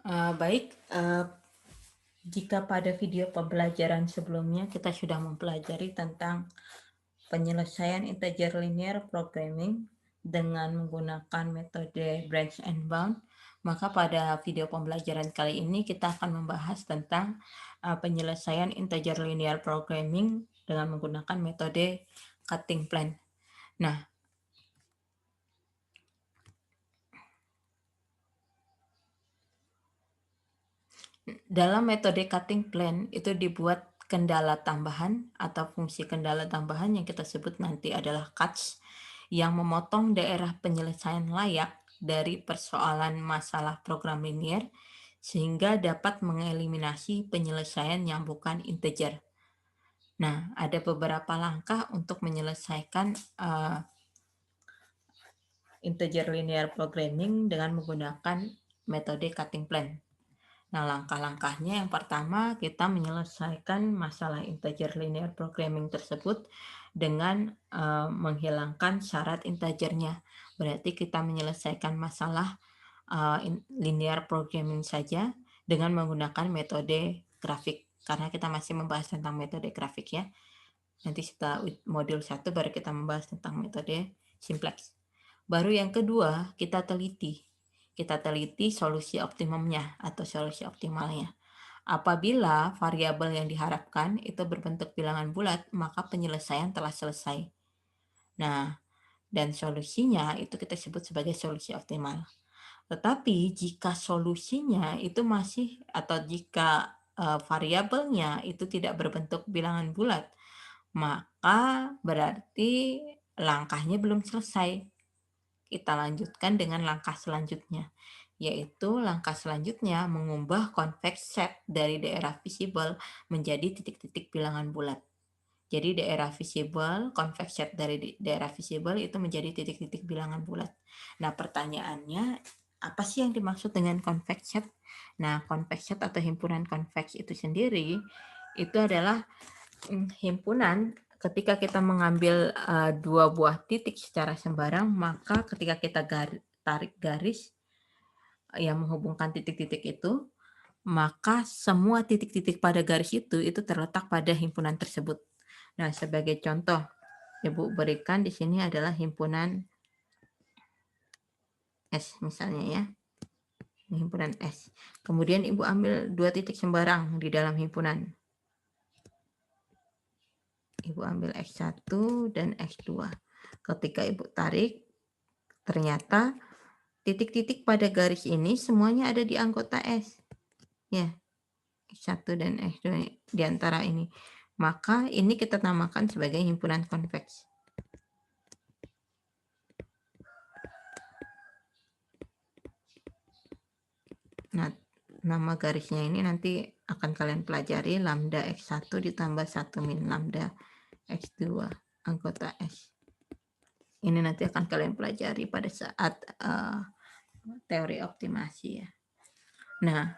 Baik, jika pada video pembelajaran sebelumnya kita sudah mempelajari tentang penyelesaian integer linear programming dengan menggunakan metode branch and bound, maka pada video pembelajaran kali ini kita akan membahas tentang penyelesaian integer linear programming dengan menggunakan metode cutting plan. Nah, dalam metode cutting plan itu dibuat kendala tambahan atau fungsi kendala tambahan yang kita sebut nanti adalah cuts yang memotong daerah penyelesaian layak dari persoalan masalah program linear sehingga dapat mengeliminasi penyelesaian yang bukan integer. Nah, ada beberapa langkah untuk menyelesaikan integer linear programming dengan menggunakan metode cutting plan. Nah, langkah-langkahnya yang pertama kita menyelesaikan masalah integer linear programming tersebut dengan menghilangkan syarat integernya. Berarti kita menyelesaikan masalah linear programming saja dengan menggunakan metode grafik. Karena kita masih membahas tentang metode grafik ya. Nanti setelah modul 1 baru kita membahas tentang metode simplex. Baru yang kedua kita teliti. Kita teliti solusi optimumnya atau solusi optimalnya. Apabila variabel yang diharapkan itu berbentuk bilangan bulat, maka penyelesaian telah selesai. Nah, dan solusinya itu kita sebut sebagai solusi optimal. Tetapi jika solusinya itu masih atau jika variabelnya itu tidak berbentuk bilangan bulat, maka berarti langkahnya belum selesai. Kita lanjutkan dengan langkah selanjutnya, yaitu langkah selanjutnya mengubah convex set dari daerah visible menjadi titik-titik bilangan bulat. Jadi daerah visible, convex set dari daerah visible itu menjadi titik-titik bilangan bulat. Nah, pertanyaannya, apa sih yang dimaksud dengan convex set? Nah, convex set atau himpunan convex itu sendiri itu adalah himpunan ketika kita mengambil dua buah titik secara sembarang, maka ketika kita tarik garis yang menghubungkan titik-titik itu, maka semua titik-titik pada garis itu terletak pada himpunan tersebut. Nah, sebagai contoh, Ibu berikan di sini adalah himpunan S misalnya ya. Ini himpunan S. Kemudian Ibu ambil dua titik sembarang di dalam himpunan. Ibu ambil X1 dan X2. Ketika Ibu tarik, ternyata titik-titik pada garis ini semuanya ada di anggota S. Ya, X1 dan X2 di antara ini. Maka ini kita namakan sebagai himpunan konveks. Nah, nama garisnya ini nanti akan kalian pelajari, lambda X1 ditambah 1 min lambda X2 anggota S. Ini nanti akan kalian pelajari pada saat teori optimasi ya. Nah,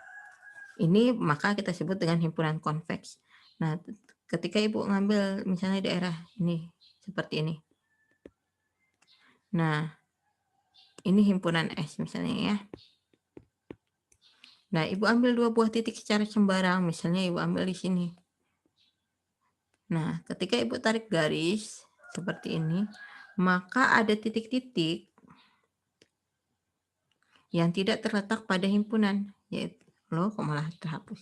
ini maka kita sebut dengan himpunan konveks. Nah, ketika Ibu ngambil misalnya daerah ini, seperti ini. Nah, ini himpunan S misalnya ya. Nah, Ibu ambil dua buah titik secara sembarang, misalnya Ibu ambil di sini. Nah, ketika Ibu tarik garis seperti ini, maka ada titik-titik yang tidak terletak pada himpunan, yaitu loh kok malah terhapus.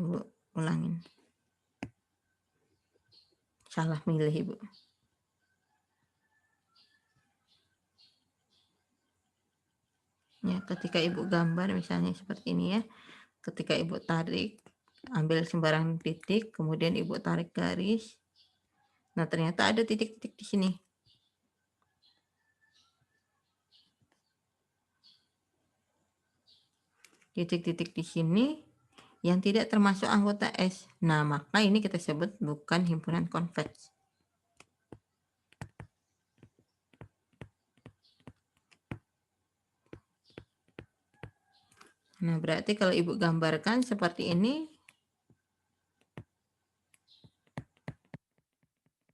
Ibu ulangin. Salah milih Ibu. Ya, ketika Ibu gambar misalnya seperti ini ya. Ketika Ibu tarik, ambil sembarang titik, kemudian Ibu tarik garis. Nah, ternyata ada titik-titik di sini. Titik-titik di sini yang tidak termasuk anggota S. Nah, maka ini kita sebut bukan himpunan konveks. Nah, berarti kalau Ibu gambarkan seperti ini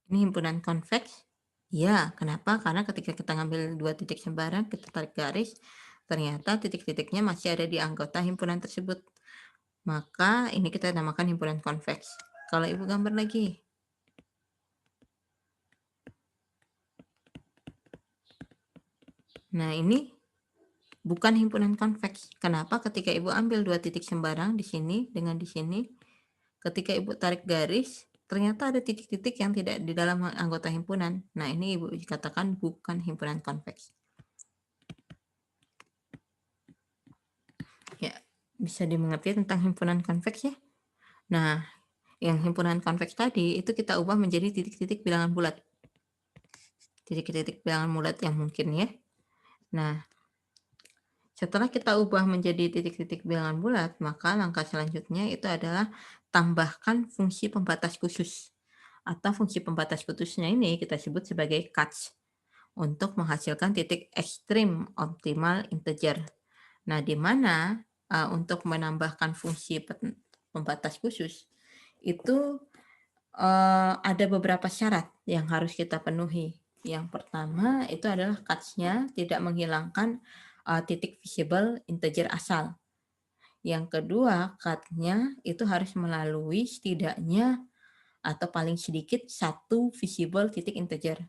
himpunan konveks. Ya, kenapa? Karena ketika kita ngambil dua titik sembarang, kita tarik garis, ternyata titik-titiknya masih ada di anggota himpunan tersebut. Maka ini kita namakan himpunan konveks. Kalau Ibu gambar lagi. Nah, ini bukan himpunan konveks. Kenapa? Ketika Ibu ambil dua titik sembarang di sini dengan di sini, ketika Ibu tarik garis, ternyata ada titik-titik yang tidak di dalam anggota himpunan. Nah, ini Ibu katakan bukan himpunan konveks. Ya, bisa dimengerti tentang himpunan konveks ya. Nah, yang himpunan konveks tadi itu kita ubah menjadi titik-titik bilangan bulat. Titik-titik bilangan bulat yang mungkin ya. Nah, setelah kita ubah menjadi titik-titik bilangan bulat, maka langkah selanjutnya itu adalah tambahkan fungsi pembatas khusus. Atau fungsi pembatas khususnya ini kita sebut sebagai cuts untuk menghasilkan titik ekstrim optimal integer. Nah, di mana untuk menambahkan fungsi pembatas khusus itu ada beberapa syarat yang harus kita penuhi. Yang pertama itu adalah cuts-nya tidak menghilangkan titik visible integer asal. Yang kedua, cut-nya itu harus melalui setidaknya atau paling sedikit satu visible titik integer.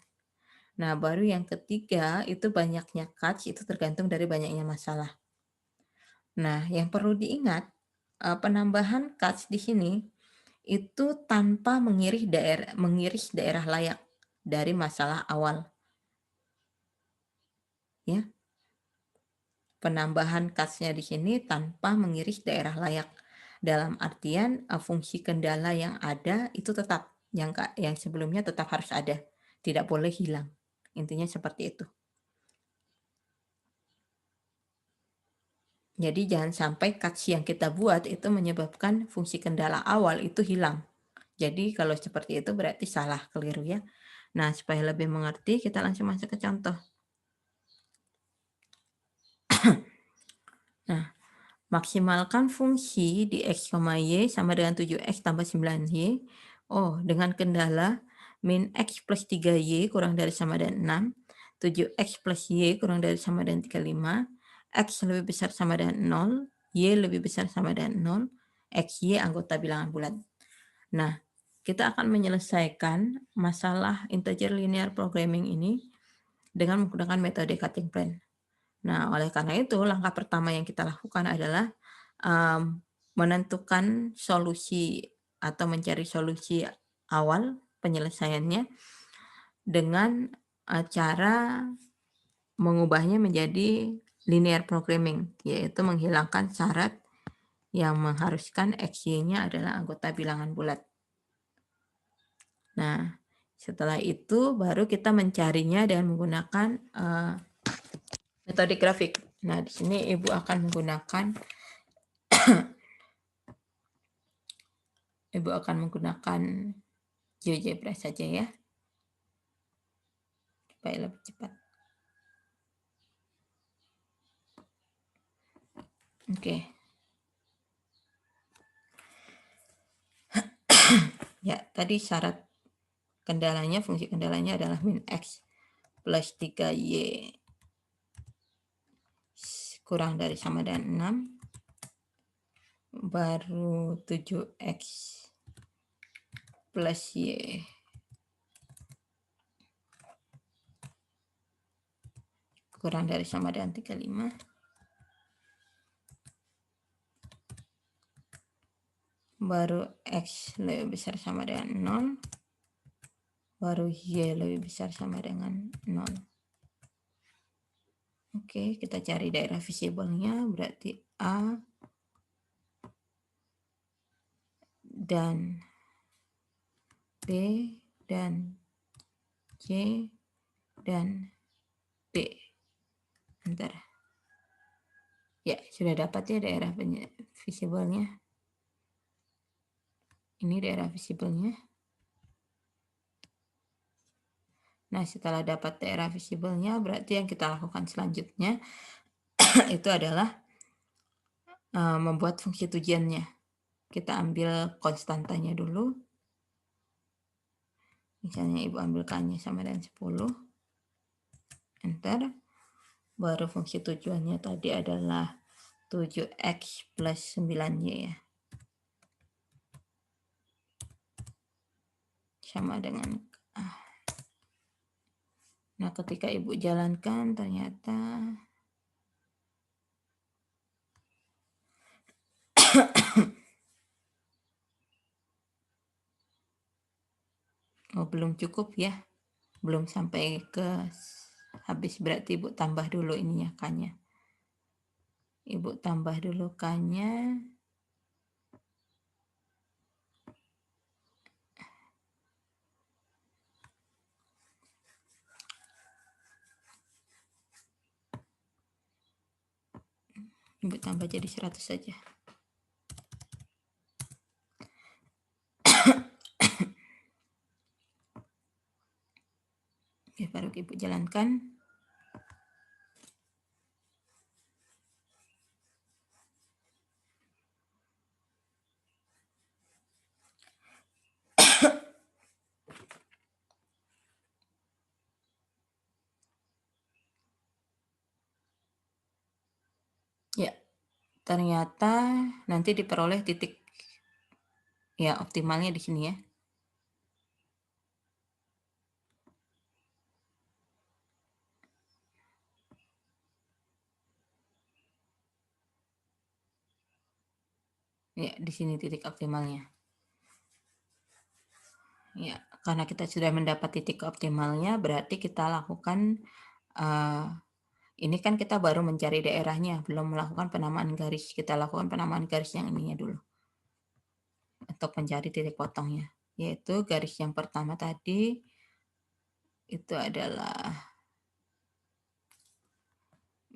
Nah, baru yang ketiga itu banyaknya cuts itu tergantung dari banyaknya masalah. Nah, yang perlu diingat, penambahan cuts di sini itu tanpa mengiris daerah layak dari masalah awal. Ya, penambahan cuts-nya di sini tanpa mengiris daerah layak. Dalam artian fungsi kendala yang ada itu tetap, yang sebelumnya tetap harus ada, tidak boleh hilang. Intinya seperti itu. Jadi jangan sampai cuts yang kita buat itu menyebabkan fungsi kendala awal itu hilang. Jadi kalau seperti itu berarti salah, keliru ya. Nah, supaya lebih mengerti, kita langsung masuk ke contoh. Nah, maksimalkan fungsi di X, Y sama dengan 7X tambah 9Y. Oh, dengan kendala min X plus 3Y kurang dari sama dengan 6, 7X plus Y kurang dari sama dengan 35, X lebih besar sama dengan 0, Y lebih besar sama dengan 0, XY anggota bilangan bulat. Nah, kita akan menyelesaikan masalah integer linear programming ini dengan menggunakan metode cutting plan. Nah, oleh karena itu, langkah pertama yang kita lakukan adalah menentukan solusi atau mencari solusi awal penyelesaiannya dengan cara mengubahnya menjadi linear programming, yaitu menghilangkan syarat yang mengharuskan XY-nya adalah anggota bilangan bulat. Nah, setelah itu baru kita mencarinya dengan menggunakan metode grafik. Nah, di sini Ibu akan menggunakan GeoGebra saja ya, supaya lebih cepat. Oke. Ya, tadi syarat kendalanya, fungsi kendalanya adalah min X plus 3Y kurang dari sama dengan 6, baru 7X plus Y kurang dari sama dengan 35, baru X lebih besar sama dengan 0, baru Y lebih besar sama dengan 0. Oke, kita cari daerah visible-nya, berarti A dan B dan C dan D. Bentar. Ya, sudah dapat ya daerah visible-nya. Ini daerah visible-nya. Nah, setelah dapat daerah visible-nya, berarti yang kita lakukan selanjutnya itu adalah membuat fungsi tujuannya. Kita ambil konstantanya dulu. Misalnya Ibu ambil K-nya sama dengan 10, enter. Baru fungsi tujuannya tadi adalah 7X plus 9Y ya. Sama dengan Nah, ketika Ibu jalankan ternyata belum cukup ya. Belum sampai ke habis, berarti Ibu tambah dulu ininya K-nya. Ibu tambah dulu K-nya. Ibu tambah jadi 100 saja. Oke, baru Ibu jalankan. Ya, ternyata nanti diperoleh titik ya optimalnya di sini ya. Ya, di sini titik optimalnya. Ya, karena kita sudah mendapat titik optimalnya, berarti kita lakukan ini kan kita baru mencari daerahnya, belum melakukan penamaan garis. Kita lakukan penamaan garis yang ininya dulu untuk mencari titik potongnya, yaitu garis yang pertama tadi itu adalah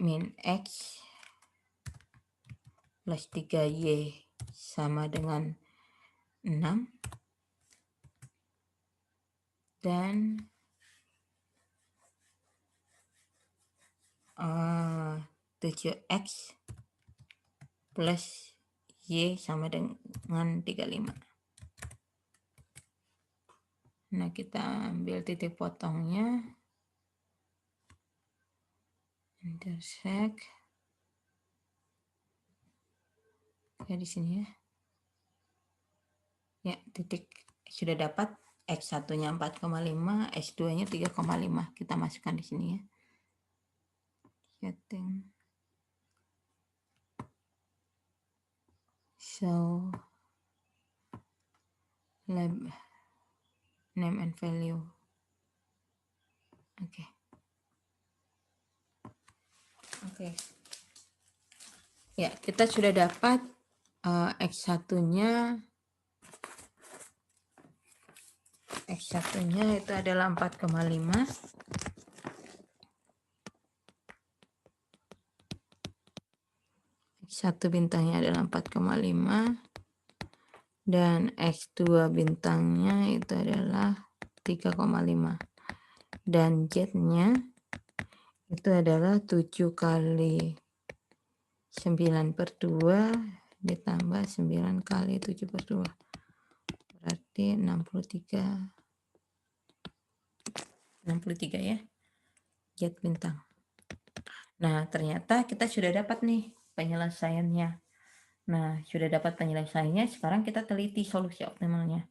min X plus 3Y sama dengan 6 dan 7X plus Y sama dengan 35. Nah, kita ambil titik potongnya, intersect, kayak di sini ya. Ya, titik sudah dapat. X1-nya 4,5, X2-nya 3,5. Kita masukkan di sini ya. Setting. So, lab name and value. Oke. Oke. Ya, kita sudah dapat X1-nya itu adalah 4,5. X1 bintangnya adalah 4,5 dan X2 bintangnya itu adalah 3,5 dan Z-nya itu adalah 7 kali 9/2 ditambah 9 kali 7/2, berarti 63 ya, Z bintang. Nah, ternyata kita sudah dapat nih penyelesaiannya. Nah, sudah dapat penyelesaiannya, sekarang kita teliti solusi optimalnya.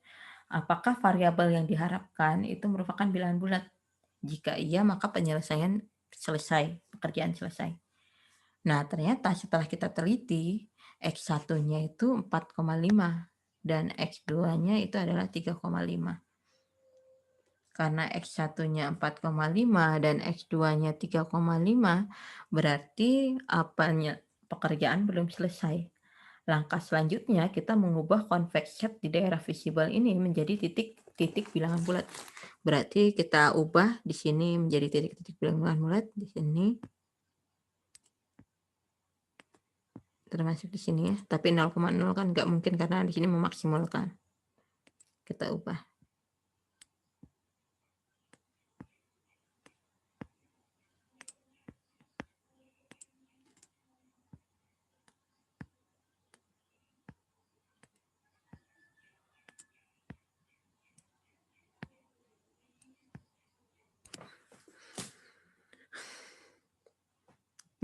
Apakah variabel yang diharapkan itu merupakan bilangan bulat? Jika iya, maka penyelesaian selesai, pekerjaan selesai. Nah, ternyata setelah kita teliti, X1-nya itu 4,5 dan X2-nya itu adalah 3,5. Karena X1-nya 4,5 dan X2-nya 3,5, berarti pekerjaan belum selesai. Langkah selanjutnya kita mengubah convex set di daerah visible ini menjadi titik-titik bilangan bulat. Berarti kita ubah di sini menjadi titik-titik bilangan bulat di sini. Termasuk di sini ya, tapi 0,0 kan nggak mungkin karena di sini memaksimalkan. Kita ubah.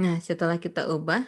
Nah, setelah kita ubah,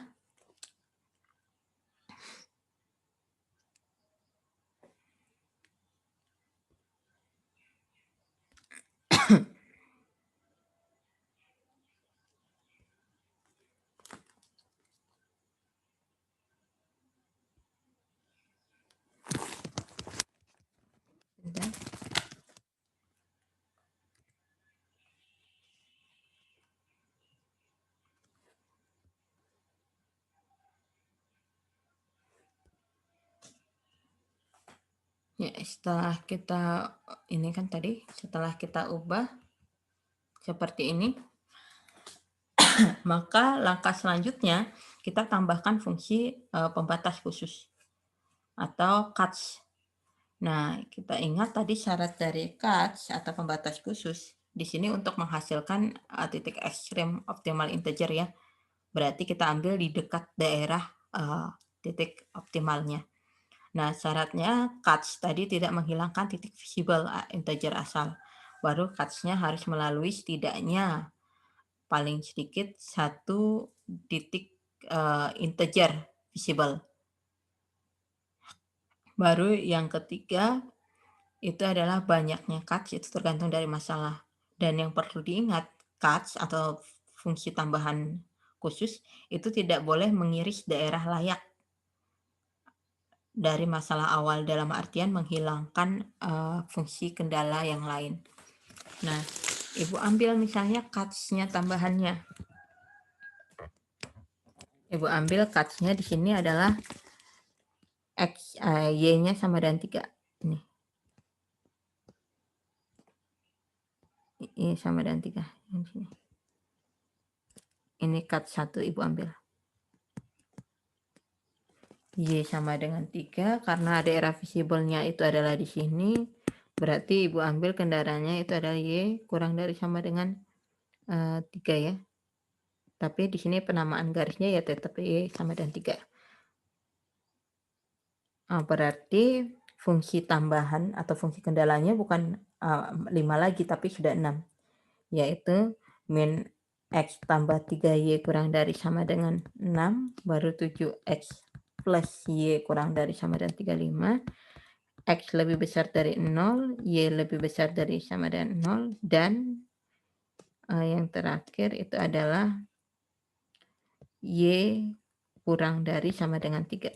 ya setelah kita ini kan tadi setelah kita ubah seperti ini, maka langkah selanjutnya kita tambahkan fungsi pembatas khusus atau catch. Nah, kita ingat tadi syarat dari catch atau pembatas khusus di sini untuk menghasilkan titik ekstrim optimal integer ya. Berarti kita ambil di dekat daerah titik optimalnya. Nah, syaratnya catch tadi tidak menghilangkan titik visible integer asal. Baru catch-nya harus melalui setidaknya paling sedikit satu titik integer visible. Baru yang ketiga itu adalah banyaknya catch, itu tergantung dari masalah. Dan yang perlu diingat, catch atau fungsi tambahan khusus itu tidak boleh mengiris daerah layak dari masalah awal, dalam artian menghilangkan fungsi kendala yang lain. Nah, Ibu ambil misalnya catch-nya tambahannya. Ibu ambil catch-nya di sini adalah X, Y-nya sama dengan 3. Ini sama dengan 3. Ini catch 1 Ibu ambil. Y sama dengan 3, karena daerah visible-nya itu adalah di sini, berarti Ibu ambil kendaraannya itu adalah Y kurang dari sama dengan 3 ya. Tapi di sini penamaan garisnya ya tetap Y sama dengan 3. Berarti fungsi tambahan atau fungsi kendalanya bukan 5 lagi, tapi sudah 6. Yaitu min X tambah 3Y kurang dari sama dengan 6, baru 7X plus Y kurang dari sama dengan 35, X lebih besar dari 0, Y lebih besar dari sama dengan 0, dan yang terakhir itu adalah Y kurang dari sama dengan 3.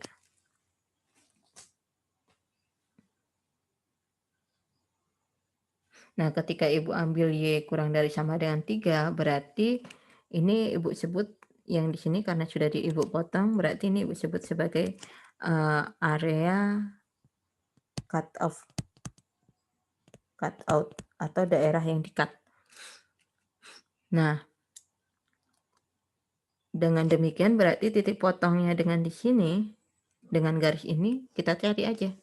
Nah, ketika Ibu ambil Y kurang dari sama dengan 3, berarti ini Ibu sebut yang di sini karena sudah Ibu potong, berarti ini Ibu sebut sebagai area cut out atau daerah yang di-cut. Nah, dengan demikian berarti titik potongnya dengan di sini, dengan garis ini kita cari aja.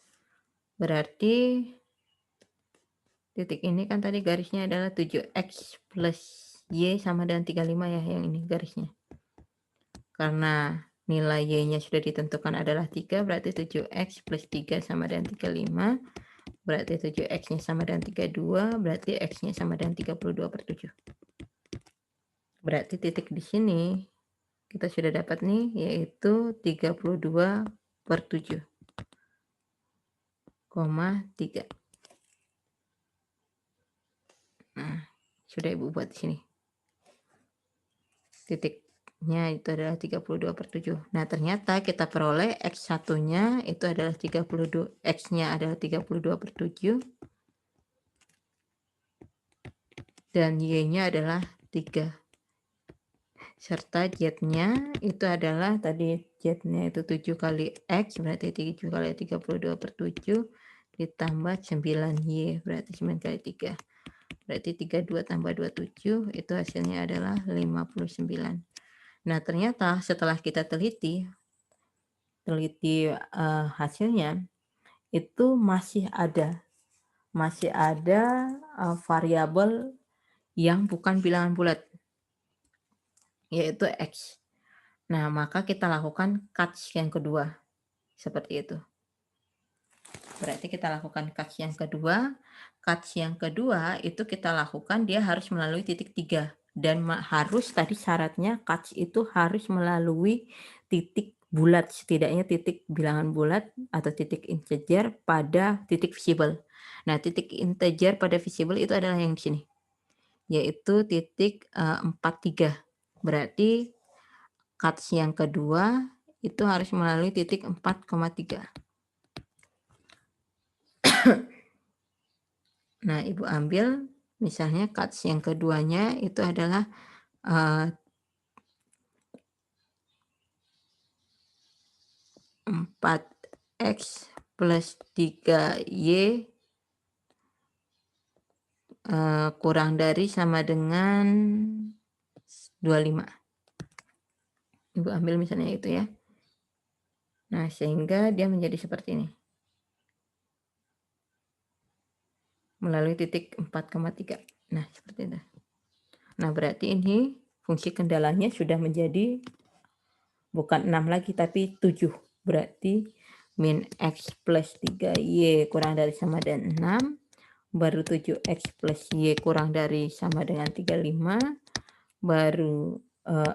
Berarti titik ini kan tadi garisnya adalah 7X plus Y sama dengan 35 ya, yang ini garisnya. Karena nilai Y-nya sudah ditentukan adalah 3, berarti 7X plus 3 sama dengan 35. Berarti 7X-nya sama dengan 32, berarti X-nya sama dengan 32/7. Berarti titik di sini kita sudah dapat nih, yaitu 32/7, 3. Nah, sudah Ibu buat di sini. Titiknya itu adalah 32/7. Nah, ternyata kita peroleh X1-nya itu adalah 32, X-nya adalah 32/7, dan Y-nya adalah 3. Serta Z-nya itu adalah tadi Z-nya itu 7 kali X, berarti 7 kali 32/7 ditambah 9Y, berarti 9 kali 3. Berarti 32 tambah 27 itu hasilnya adalah 59. Nah, ternyata setelah kita teliti hasilnya itu masih ada variabel yang bukan bilangan bulat, yaitu X. Nah, maka kita lakukan catch yang kedua, seperti itu. Berarti kita lakukan catch yang kedua. Catch yang kedua itu kita lakukan dia harus melalui titik 3. dan harus tadi syaratnya cuts itu harus melalui titik bulat, setidaknya titik bilangan bulat atau titik integer pada titik visible. Nah, titik integer pada visible itu adalah yang di sini, yaitu titik 43. Berarti cuts yang kedua itu harus melalui titik 4,3. Nah, Ibu ambil misalnya cuts yang keduanya itu adalah 4x plus 3y kurang dari sama dengan 25. Ibu ambil misalnya itu ya. Nah, sehingga dia menjadi seperti ini. Melalui titik 4,3. Nah, seperti itu. Nah, berarti ini fungsi kendalanya sudah menjadi bukan 6 lagi tapi 7. Berarti min x plus 3y kurang dari sama dengan 6. Baru 7x plus y kurang dari sama dengan 35. Baru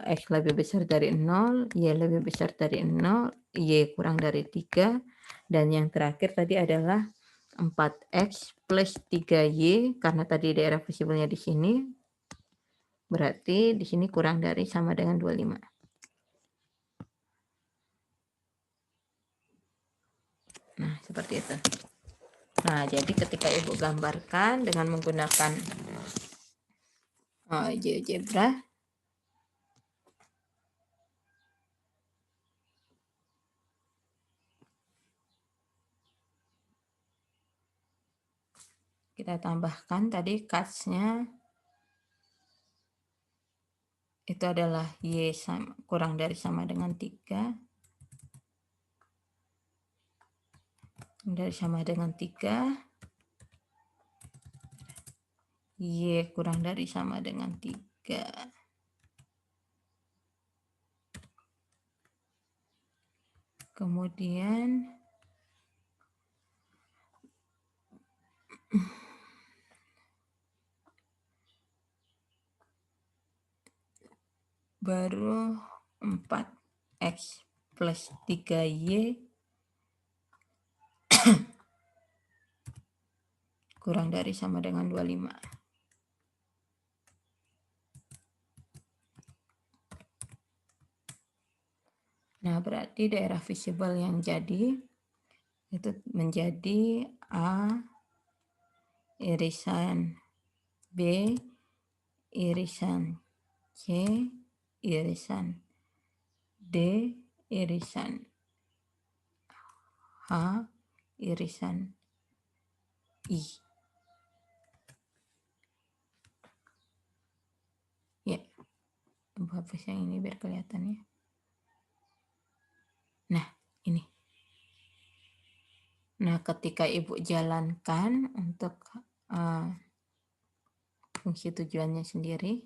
x lebih besar dari 0, y lebih besar dari 0, y kurang dari 3. Dan yang terakhir tadi adalah 4x plus 3y, karena tadi daerah visible-nya di sini, berarti di sini kurang dari sama dengan 25. Nah, seperti itu. Nah, jadi ketika Ibu gambarkan dengan menggunakan GeoGebra, kita tambahkan tadi cuts-nya itu adalah y kurang dari sama dengan 3. Dari sama dengan 3. Y kurang dari sama dengan 3. Kemudian baru 4x plus 3y kurang dari sama dengan 25. Nah, berarti daerah visible yang jadi itu menjadi A irisan B irisan C irisan D irisan H irisan I. Ya, hapus yang ini biar kelihatan ya. Nah, ini. Nah, ketika Ibu jalankan untuk fungsi tujuannya sendiri,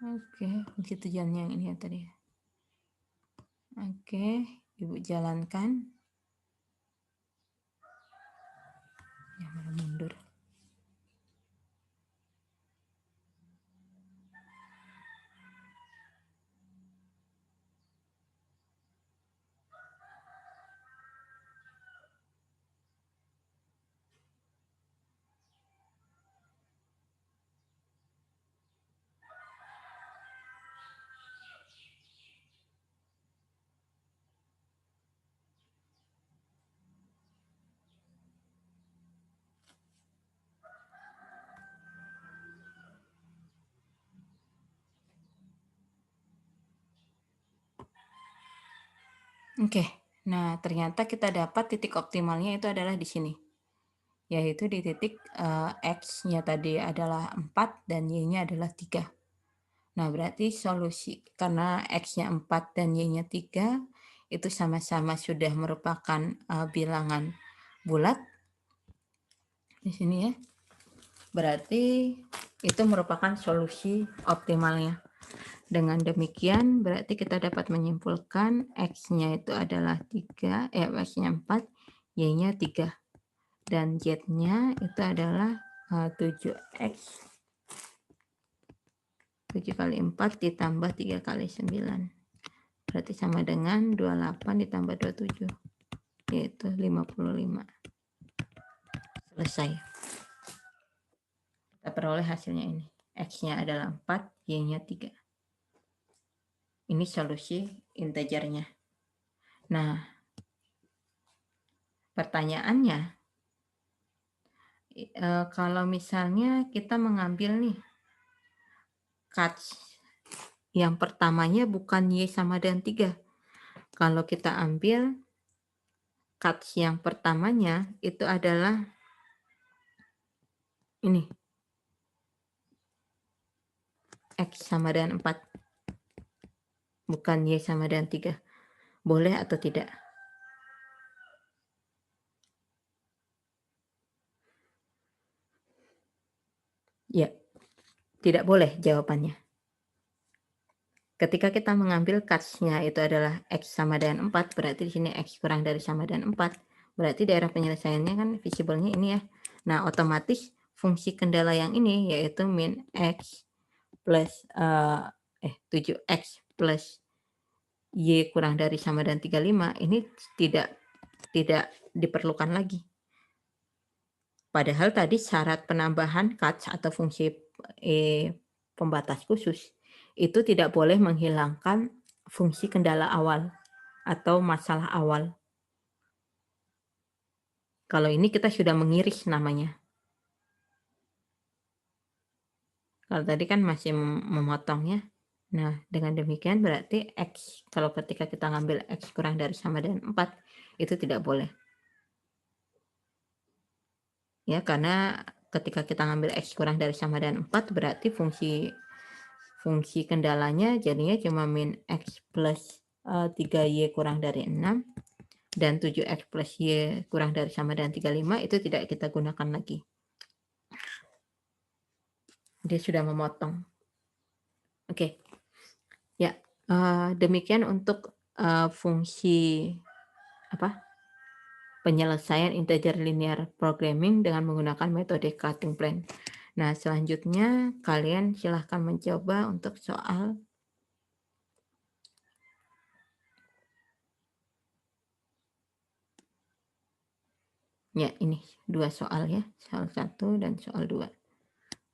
oke, fungsi tujuannya yang ini ya tadi. Oke, Ibu jalankan. Ya, malah mundur. Oke, nah ternyata kita dapat titik optimalnya itu adalah di sini. Yaitu di titik X-nya tadi adalah 4 dan Y-nya adalah 3. Nah, berarti solusi karena X-nya 4 dan Y-nya 3 itu sama-sama sudah merupakan bilangan bulat di sini ya. Berarti itu merupakan solusi optimalnya. Dengan demikian berarti kita dapat menyimpulkan X-nya itu adalah 3, X-nya 4, Y-nya 3. Dan Z-nya itu adalah 7X. 7 kali 4 ditambah 3 kali 9. Berarti sama dengan 28 ditambah 27, yaitu 55. Selesai. Kita peroleh hasilnya ini. X-nya adalah 4, Y-nya 3. Ini solusi integernya. Nah, pertanyaannya, kalau misalnya kita mengambil nih cuts yang pertamanya bukan Y sama dengan 3. Kalau kita ambil cuts yang pertamanya itu adalah ini, X sama dengan 4, bukan Y sama dengan 3. Boleh atau tidak? Ya, tidak boleh jawabannya. Ketika kita mengambil cuts-nya itu adalah X sama dengan 4, berarti di sini X kurang dari sama dengan 4. Berarti daerah penyelesaiannya kan visible-nya ini ya. Nah, otomatis fungsi kendala yang ini yaitu min X plus 7X plus Y kurang dari sama dengan 35 ini tidak diperlukan lagi. Padahal tadi syarat penambahan cuts atau fungsi pembatas khusus itu tidak boleh menghilangkan fungsi kendala awal atau masalah awal. Kalau ini kita sudah mengiris namanya. Kalau tadi kan masih memotongnya. Nah, dengan demikian berarti X, kalau ketika kita ngambil X kurang dari sama dengan 4, itu tidak boleh. Ya, karena ketika kita ngambil X kurang dari sama dengan 4, berarti fungsi kendalanya jadinya cuma min X plus 3Y kurang dari 6, dan 7X plus Y kurang dari sama dengan 35, itu tidak kita gunakan lagi. Dia sudah memotong. Oke. Ya, demikian untuk fungsi penyelesaian integer linear programming dengan menggunakan metode cutting plan. Nah, selanjutnya kalian silahkan mencoba untuk soal ya, ini 2 soal ya, soal 1 dan soal 2.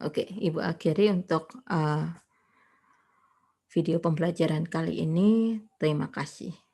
Oke, Ibu akhiri untuk video pembelajaran kali ini. Terima kasih.